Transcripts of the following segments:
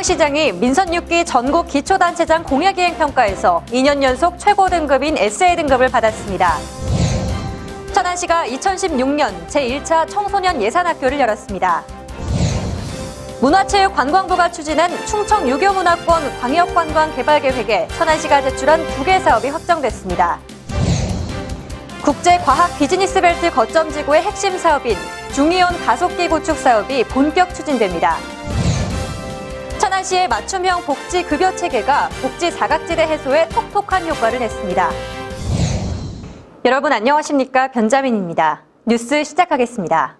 구본영시장이 민선 6기 전국 기초단체장 공약이행평가에서 2년 연속 최고 등급인 SA 등급을 받았습니다. 천안시가 2016년 제1차 청소년 예산학교를 열었습니다. 문화체육관광부가 추진한 충청 유교문화권 광역관광개발계획에 천안시가 제출한 2개 사업이 확정됐습니다. 국제과학비즈니스벨트 거점지구의 핵심 사업인 중이온 가속기 구축 사업이 본격 추진됩니다. 천안시의 맞춤형 복지급여 체계가 복지 사각지대 해소에 톡톡한 효과를 냈습니다. 여러분 안녕하십니까? 변자민입니다. 뉴스 시작하겠습니다.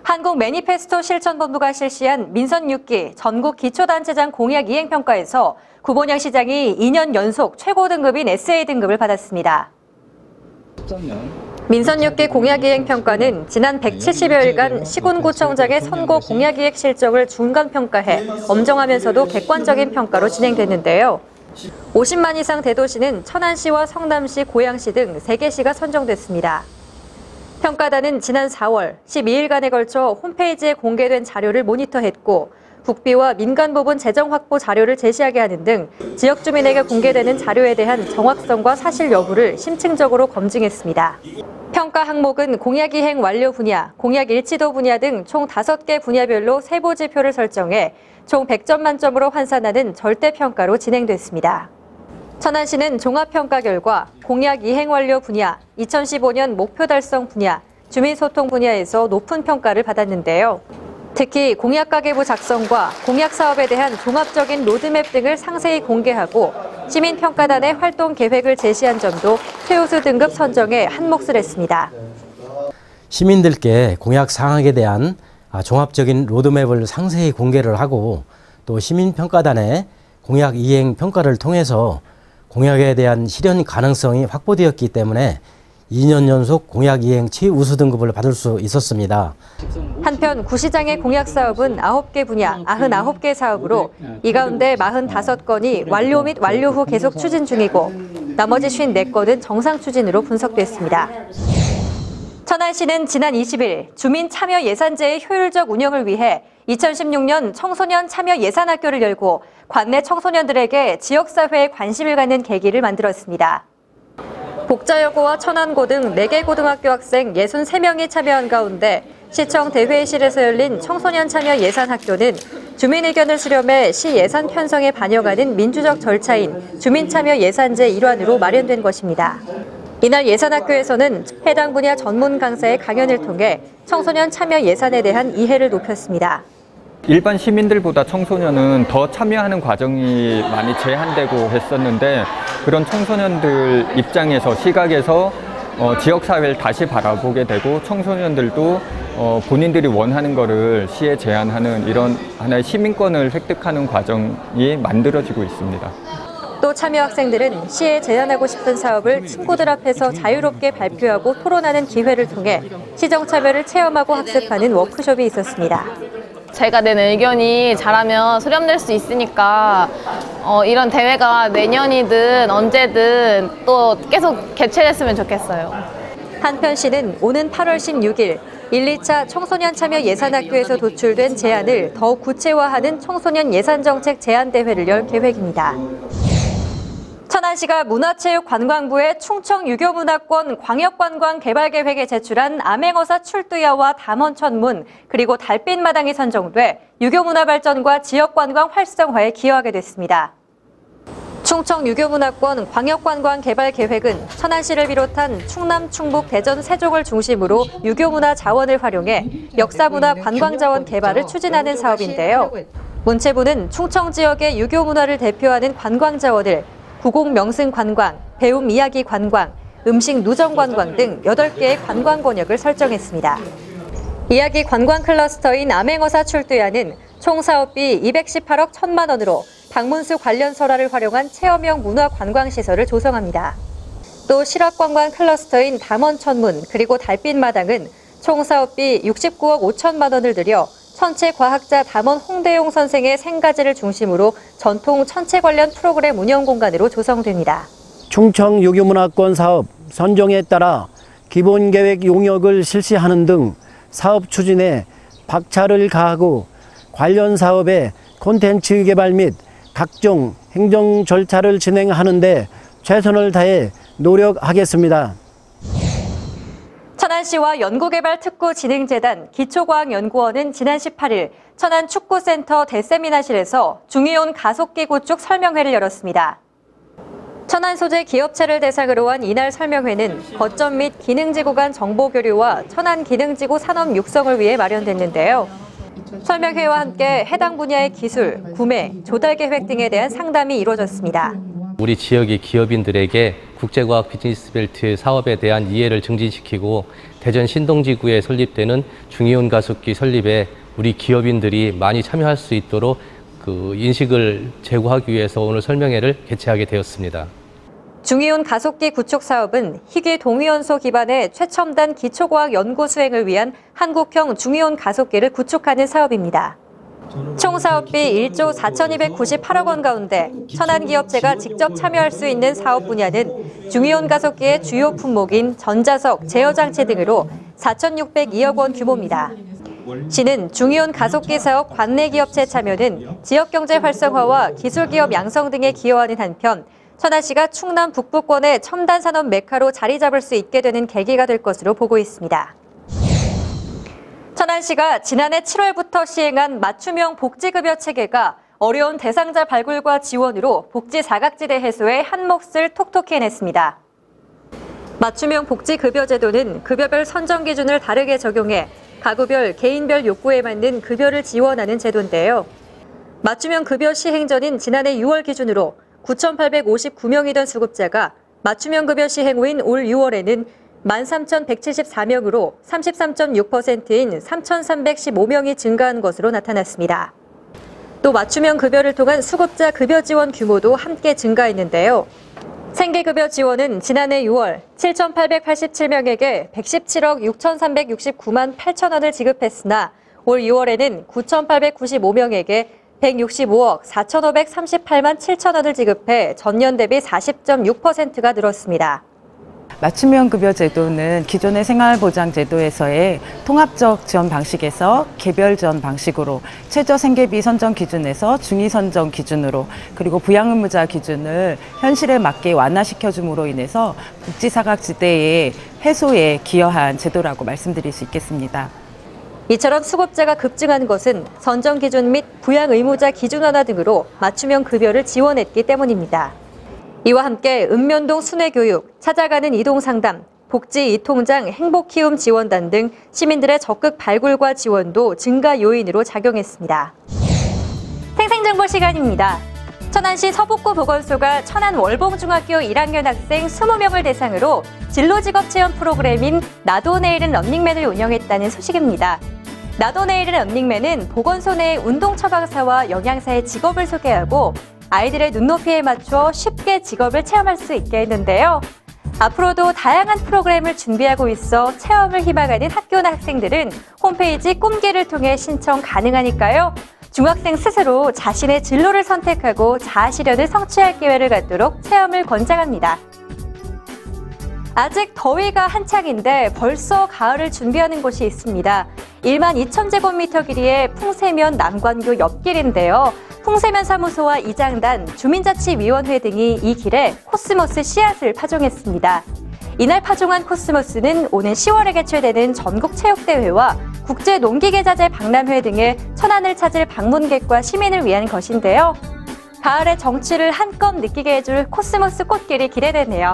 한국 매니페스토 실천본부가 실시한 민선 6기 전국 기초단체장 공약 이행평가에서 구본영시장이 2년 연속 최고 등급인 SA 등급을 받았습니다. 민선 6기 공약이행평가는 지난 170여일간 시군구청장의 선거 공약이행 실적을 중간평가해 엄정하면서도 객관적인 평가로 진행됐는데요. 50만 이상 대도시는 천안시와 성남시, 고양시 등 3개 시가 선정됐습니다. 평가단은 지난 4월 12일간에 걸쳐 홈페이지에 공개된 자료를 모니터했고 국비와 민간 부분 재정 확보 자료를 제시하게 하는 등 지역 주민에게 공개되는 자료에 대한 정확성과 사실 여부를 심층적으로 검증했습니다. 평가 항목은 공약 이행 완료 분야, 공약 일치도 분야 등 총 5개 분야별로 세부 지표를 설정해 총 100점 만점으로 환산하는 절대평가로 진행됐습니다. 천안시는 종합평가 결과 공약 이행 완료 분야, 2015년 목표 달성 분야, 주민소통 분야에서 높은 평가를 받았는데요. 특히 공약가계부 작성과 공약 사업에 대한 종합적인 로드맵 등을 상세히 공개하고 시민평가단의 활동 계획을 제시한 점도 최우수 등급 선정에 한몫을 했습니다. 시민들께 공약 사항에 대한 종합적인 로드맵을 상세히 공개를 하고 또 시민평가단의 공약 이행 평가를 통해서 공약에 대한 실현 가능성이 확보되었기 때문에 2년 연속 공약 이행 최우수 등급을 받을 수 있었습니다. 한편 구시장의 공약 사업은 9개 분야, 99개 사업으로 이 가운데 45건이 완료 및 완료 후 계속 추진 중이고 나머지 54건은 정상 추진으로 분석됐습니다. 천안시는 지난 20일 주민 참여 예산제의 효율적 운영을 위해 2016년 청소년 참여 예산학교를 열고 관내 청소년들에게 지역사회에 관심을 갖는 계기를 만들었습니다. 복자여고와 천안고 등 4개 고등학교 학생 63명이 참여한 가운데 시청 대회의실에서 열린 청소년 참여 예산학교는 주민 의견을 수렴해 시 예산 편성에 반영하는 민주적 절차인 주민참여 예산제 일환으로 마련된 것입니다. 이날 예산학교에서는 해당 분야 전문 강사의 강연을 통해 청소년 참여 예산에 대한 이해를 높였습니다. 일반 시민들보다 청소년은 더 참여하는 과정이 많이 제한되고 했었는데 그런 청소년들 입장에서 시각에서 지역사회를 다시 바라보게 되고 청소년들도 본인들이 원하는 것을 시에 제안하는 이런 하나의 시민권을 획득하는 과정이 만들어지고 있습니다. 또 참여 학생들은 시에 제안하고 싶은 사업을 친구들 앞에서 자유롭게 발표하고 토론하는 기회를 통해 시정 참여를 체험하고 학습하는 워크숍이 있었습니다. 제가 낸 의견이 잘하면 수렴될 수 있으니까 이런 대회가 내년이든 언제든 또 계속 개최됐으면 좋겠어요. 한편 시는 오는 8월 16일 1, 2차 청소년 참여 예산학교에서 도출된 제안을 더욱 구체화하는 청소년 예산정책 제안대회를 열 계획입니다. 천안시가 문화체육관광부의 충청 유교문화권 광역관광개발계획에 제출한 암행어사 출두야와 담원천문 그리고 달빛마당이 선정돼 유교문화 발전과 지역관광 활성화에 기여하게 됐습니다. 충청 유교문화권 광역관광개발계획은 천안시를 비롯한 충남, 충북, 대전, 세종을 중심으로 유교문화 자원을 활용해 역사문화 관광자원 개발을 추진하는 사업인데요. 문체부는 충청 지역의 유교문화를 대표하는 관광자원을 구공명승관광, 배움 이야기 관광, 음식 누정 관광 등 8개의 관광 권역을 설정했습니다. 이야기 관광 클러스터인 암행어사 출두야는 총 사업비 218억 1천만 원으로 박문수 관련 설화를 활용한 체험형 문화 관광시설을 조성합니다. 또 실업관광 클러스터인 담원천문 그리고 달빛마당은 총 사업비 69억 5천만 원을 들여 천체과학자 담원 홍대용 선생의 생가지를 중심으로 전통 천체 관련 프로그램 운영 공간으로 조성됩니다. 충청 유교문화권 사업 선정에 따라 기본계획 용역을 실시하는 등 사업 추진에 박차를 가하고 관련 사업에 콘텐츠 개발 및 각종 행정 절차를 진행하는 데 최선을 다해 노력하겠습니다. 천안시와 연구개발특구진흥재단 기초과학연구원은 지난 18일 천안축구센터 대세미나실에서 중이온 가속기 구축 설명회를 열었습니다. 천안 소재 기업체를 대상으로 한 이날 설명회는 거점 및 기능지구 간 정보 교류와 천안 기능지구 산업 육성을 위해 마련됐는데요. 설명회와 함께 해당 분야의 기술, 구매, 조달 계획 등에 대한 상담이 이루어졌습니다. 우리 지역의 기업인들에게 국제과학 비즈니스벨트 사업에 대한 이해를 증진시키고 대전 신동지구에 설립되는 중이온 가속기 설립에 우리 기업인들이 많이 참여할 수 있도록 그 인식을 제고하기 위해서 오늘 설명회를 개최하게 되었습니다. 중이온 가속기 구축 사업은 희귀 동위원소 기반의 최첨단 기초과학 연구 수행을 위한 한국형 중이온 가속기를 구축하는 사업입니다. 총 사업비 1조 4,298억 원 가운데 천안 기업체가 직접 참여할 수 있는 사업 분야는 중이온 가속기의 주요 품목인 전자석, 제어장치 등으로 4,602억 원 규모입니다. 시는 중이온 가속기 사업 관내 기업체 참여는 지역경제 활성화와 기술기업 양성 등에 기여하는 한편 천안시가 충남 북부권의 첨단 산업 메카로 자리 잡을 수 있게 되는 계기가 될 것으로 보고 있습니다. 천안시가 지난해 7월부터 시행한 맞춤형 복지급여 체계가 어려운 대상자 발굴과 지원으로 복지 사각지대 해소에 한 몫을 톡톡히 해냈습니다. 맞춤형 복지급여 제도는 급여별 선정 기준을 다르게 적용해 가구별, 개인별 욕구에 맞는 급여를 지원하는 제도인데요. 맞춤형 급여 시행 전인 지난해 6월 기준으로 9,859명이던 수급자가 맞춤형 급여 시행 후인 올 6월에는 13,174명으로 33.6%인 3,315명이 증가한 것으로 나타났습니다. 또 맞춤형 급여를 통한 수급자 급여 지원 규모도 함께 증가했는데요. 생계급여 지원은 지난해 6월 7,887명에게 117억 6,369만 8천 원을 지급했으나 올 6월에는 9,895명에게 165억 4,538만 7천 원을 지급해 전년 대비 40.6%가 늘었습니다. 맞춤형 급여 제도는 기존의 생활보장제도에서의 통합적 지원 방식에서 개별 지원 방식으로 최저 생계비 선정 기준에서 중위 선정 기준으로 그리고 부양의무자 기준을 현실에 맞게 완화시켜줌으로 인해서 복지사각지대의 해소에 기여한 제도라고 말씀드릴 수 있겠습니다. 이처럼 수급자가 급증한 것은 선정 기준 및 부양의무자 기준 완화 등으로 맞춤형 급여를 지원했기 때문입니다. 이와 함께 읍면동 순회교육, 찾아가는 이동상담, 복지 이통장 행복키움 지원단 등 시민들의 적극 발굴과 지원도 증가 요인으로 작용했습니다. 생생정보 시간입니다. 천안시 서북구 보건소가 천안 월봉중학교 1학년 학생 20명을 대상으로 진로직업체험 프로그램인 나도 내일은 런닝맨을 운영했다는 소식입니다. 나도 내일은 런닝맨은 보건소 내 운동 처방사와 영양사의 직업을 소개하고 아이들의 눈높이에 맞춰 쉽게 직업을 체험할 수 있게 했는데요. 앞으로도 다양한 프로그램을 준비하고 있어 체험을 희망하는 학교나 학생들은 홈페이지 꿈길을 통해 신청 가능하니까요. 중학생 스스로 자신의 진로를 선택하고 자아실현을 성취할 기회를 갖도록 체험을 권장합니다. 아직 더위가 한창인데 벌써 가을을 준비하는 곳이 있습니다. 12,000제곱미터 길이의 풍세면 남관교 옆길인데요. 풍세면 사무소와 이장단, 주민자치위원회 등이 이 길에 코스모스 씨앗을 파종했습니다. 이날 파종한 코스모스는 오는 10월에 개최되는 전국체육대회와 국제농기계자재 박람회 등의 천안을 찾을 방문객과 시민을 위한 것인데요. 가을의 정취를 한껏 느끼게 해줄 코스모스 꽃길이 기대되네요.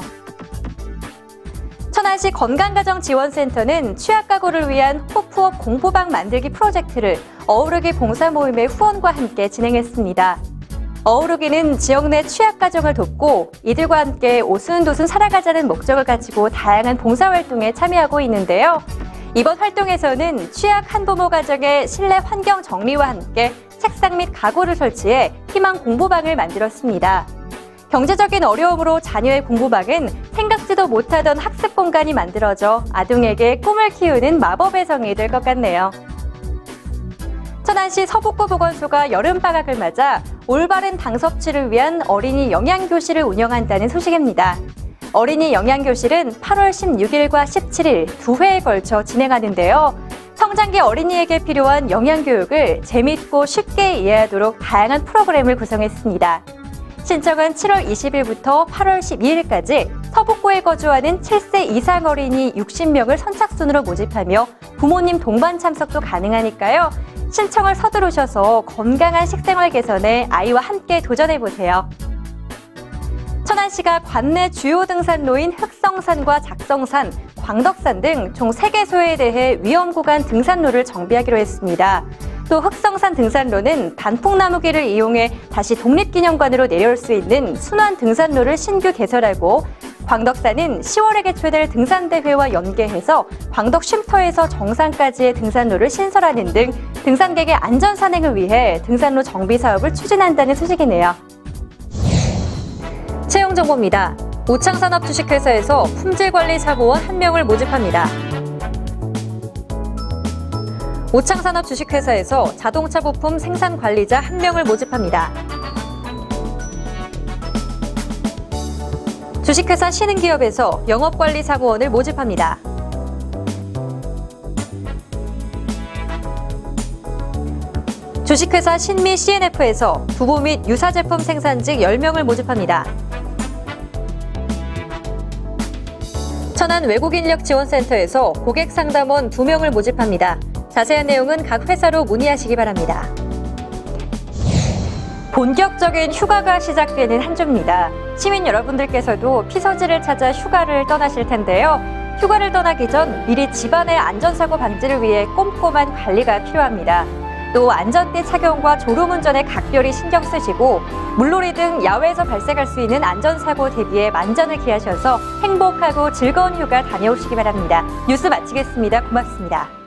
천안시 건강가정지원센터는 취약가구를 위한 호프업 공부방 만들기 프로젝트를 어우르기 봉사모임의 후원과 함께 진행했습니다. 어우르기는 지역 내 취약가정을 돕고 이들과 함께 오순도순 살아가자는 목적을 가지고 다양한 봉사활동에 참여하고 있는데요. 이번 활동에서는 취약 한부모 가정의 실내 환경 정리와 함께 책상 및 가구를 설치해 희망 공부방을 만들었습니다. 경제적인 어려움으로 자녀의 공부방은 생각지도 못하던 학습 공간이 만들어져 아동에게 꿈을 키우는 마법의 성이 될 것 같네요. 천안시 서북구 보건소가 여름방학을 맞아 올바른 당 섭취를 위한 어린이 영양교실을 운영한다는 소식입니다. 어린이 영양교실은 8월 16일과 17일 2회에 걸쳐 진행하는데요. 성장기 어린이에게 필요한 영양교육을 재밌고 쉽게 이해하도록 다양한 프로그램을 구성했습니다. 신청은 7월 20일부터 8월 12일까지 서북구에 거주하는 7세 이상 어린이 60명을 선착순으로 모집하며 부모님 동반 참석도 가능하니까요. 신청을 서두르셔서 건강한 식생활 개선에 아이와 함께 도전해보세요. 천안시가 관내 주요 등산로인 흑성산과 작성산, 광덕산 등 총 3개소에 대해 위험구간 등산로를 정비하기로 했습니다. 또 흑성산 등산로는 단풍나무길을 이용해 다시 독립기념관으로 내려올 수 있는 순환 등산로를 신규 개설하고, 광덕산은 10월에 개최될 등산대회와 연계해서 광덕 쉼터에서 정상까지의 등산로를 신설하는 등 등산객의 안전산행을 위해 등산로 정비 사업을 추진한다는 소식이네요. 채용 정보입니다. 우창산업 주식회사에서 품질관리 사무원 1명을 모집합니다. 우창산업 주식회사에서 자동차 부품 생산 관리자 1명을 모집합니다. 주식회사 신흥기업에서 영업관리 사무원을 모집합니다. 주식회사 신미 CNF에서 두부 및 유사제품 생산직 10명을 모집합니다. 천안 외국인력지원센터에서 고객상담원 2명을 모집합니다. 자세한 내용은 각 회사로 문의하시기 바랍니다. 본격적인 휴가가 시작되는 한 주입니다. 시민 여러분들께서도 피서지를 찾아 휴가를 떠나실 텐데요. 휴가를 떠나기 전 미리 집안의 안전사고 방지를 위해 꼼꼼한 관리가 필요합니다. 또 안전띠 착용과 졸음운전에 각별히 신경 쓰시고 물놀이 등 야외에서 발생할 수 있는 안전사고 대비에 만전을 기하셔서 행복하고 즐거운 휴가 다녀오시기 바랍니다. 뉴스 마치겠습니다. 고맙습니다.